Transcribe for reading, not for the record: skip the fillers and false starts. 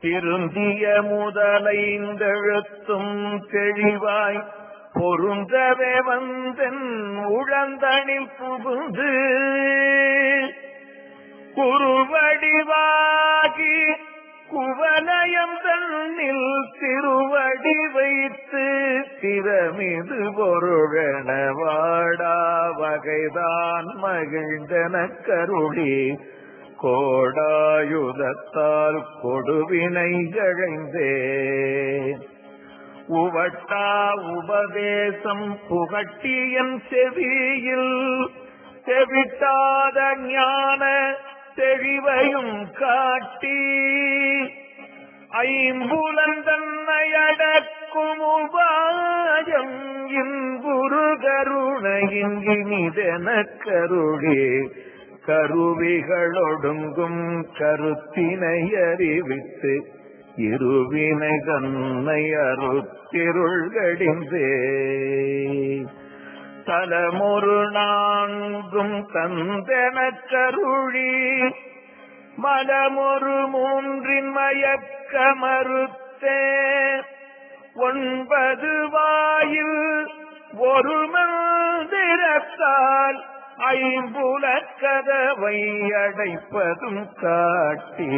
திருந்திய முதலைந்தெழுத்தும் தெளிவாய் பொருந்தவே வந்தன் உழந்தனில் புகுந்து குருவடிவாகி குவலயம் தன்னில் திருவடி வைத்து திறமிது பொருளென வாடா வகைதான் மகிழ்ந்தன கருளி கோடாயுதத்தால் கொடுவினை கழைந்தே உவட்டா உபதேசம் புகட்டியன் செவியில் செவிட்டாத ஞான தெளிவையும் காட்டி ஐம்புலந்தன்னை அடக்கும் உபாயம் இன்புரு கருணையின் இனிதென கருளே கருவிகளொடுங்கும் கருத்தினை அறிவித்து இருவினை தன்னை அருத்திருள்கடிந்தே தலமொரு நான்கும் தந்தென கருளி மலமொரு மூன்றின் மயக்க மறுத்தே 9 வாயில் ஒரு மந்திரத்தால் ஐம்புலக்கதவை அடைப்பதும் காட்டி